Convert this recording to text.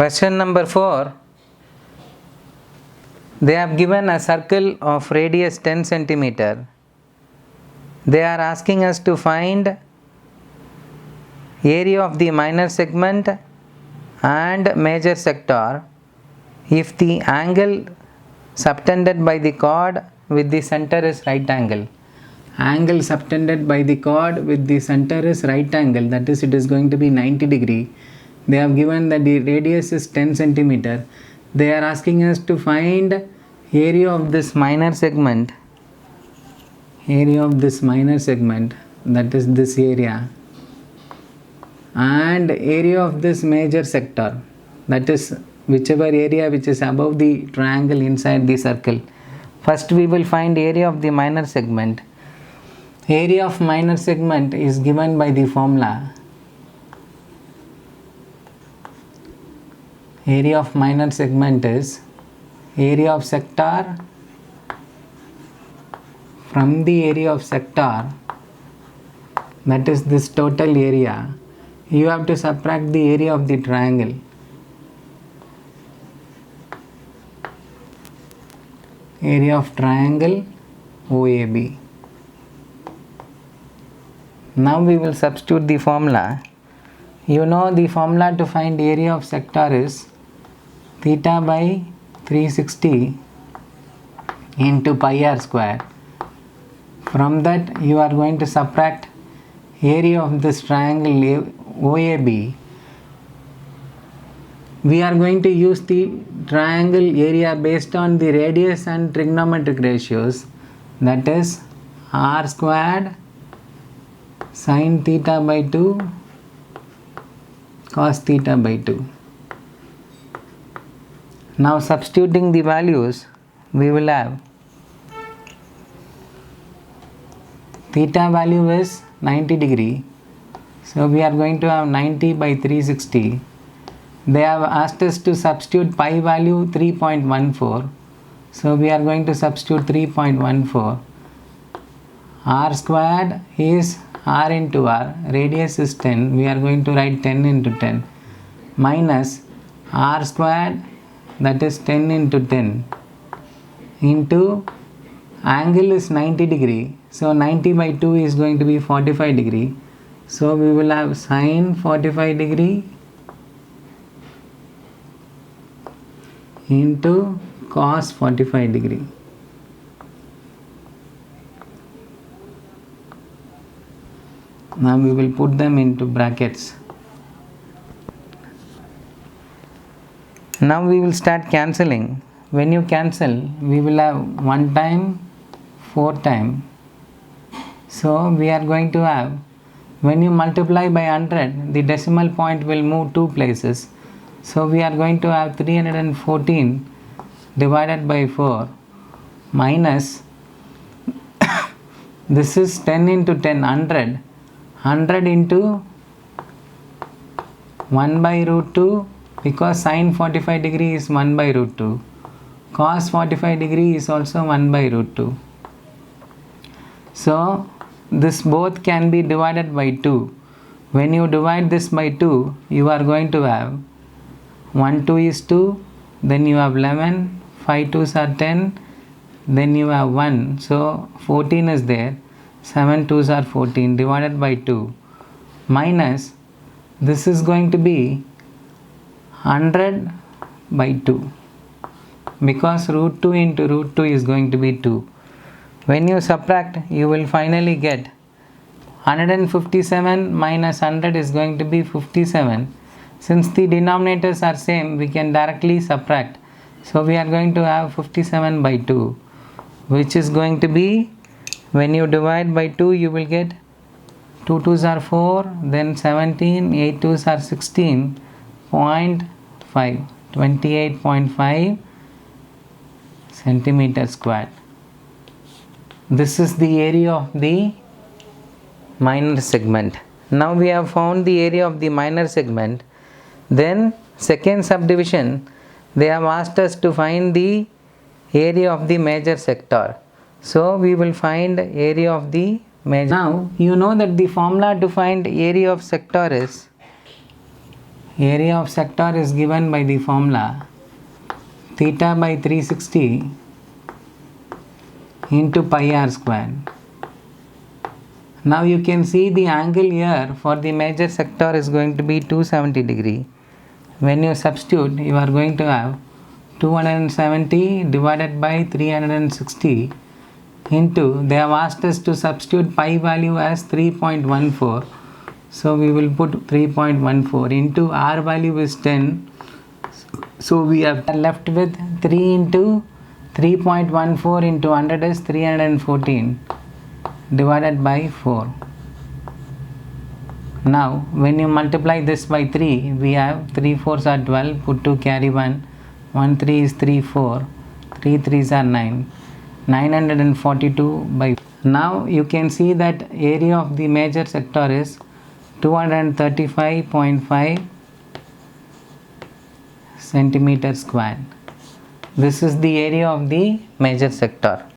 Question number 4. They have given a circle of radius 10 centimeter. They are asking us to find area of the minor segment and major sector if the angle subtended by the chord with the center is right angle. Angle subtended by the chord with the center is right angle, that is, it is going to be 90 degree. They have given that the radius is 10 centimeter. They are asking us to find area of this minor segment, that is this area, and area of this major sector, that is whichever area which is above the triangle inside the circle. First we will find area of the minor segment. Area of minor segment is given by the formula. Area of minor segment is area of sector from the area of sector, that is this total area. You have to subtract the area of the triangle. Area of triangle OAB. Now we will substitute the formula. You know the formula to find area of sector is theta by 360 into pi r square. From that you are going to subtract area of this triangle OAB. We are going to use the triangle area based on the radius and trigonometric ratios, that is r squared sin theta by 2 cos theta by 2. Now substituting the values, we will have theta value is 90 degree, so we are going to have 90 by 360. They have asked us to substitute pi value 3.14, so we are going to substitute 3.14. R squared is r into r, radius is 10, we are going to write 10 into 10, minus r squared, that is 10 into 10, into angle is 90 degree, so 90 by 2 is going to be 45 degree, so we will have sin 45 degree into cos 45 degree. Now we will put them into brackets. Now we will start cancelling. When you cancel, we will have 1 time, 4 time. So we are going to have, when you multiply by 100, the decimal point will move 2 places. So we are going to have 314 divided by 4 minus this is 10 into 10, 100 into 1 by root 2, because sin 45 degree is 1 by root 2, cos 45 degree is also 1 by root 2. So this both can be divided by 2. When you divide this by 2, you are going to have 1 2 is 2, then you have 11, 5 2s are 10, then you have 1, so 14 is there, 7 2s are 14 divided by 2, minus this is going to be 100 by 2, because root 2 into root 2 is going to be 2. When you subtract, you will finally get 157 minus 100 is going to be 57. Since the denominators are same, we can directly subtract. So we are going to have 57 by 2, which is going to be, when you divide by 2, you will get 2 2s are 4, then 17, 8 2s are 16.5, 28.5 centimeter squared. This is the area of the minor segment. Now we have found the area of the minor segment. Then second subdivision, they have asked us to find the area of the major sector. So we will find area of the major. Now you know that the formula to find area of sector is area of sector is given by the formula theta by 360 into pi r square. Now you can see the angle here for the major sector is going to be 270 degree. When you substitute, you are going to have 270 divided by 360 into, they have asked us to substitute pi value as 3.14. So we will put 3.14 into r value is 10. So we are left with 3 into 3.14 into 100 is 314 divided by 4. Now when you multiply this by 3, we have 3 4s are 12, put 2 carry 1, 1 3 is 3 4, 3 3s are 9, 942 by. Now you can see that area of the major sector is 235.5 centimeter square. This is the area of the major sector.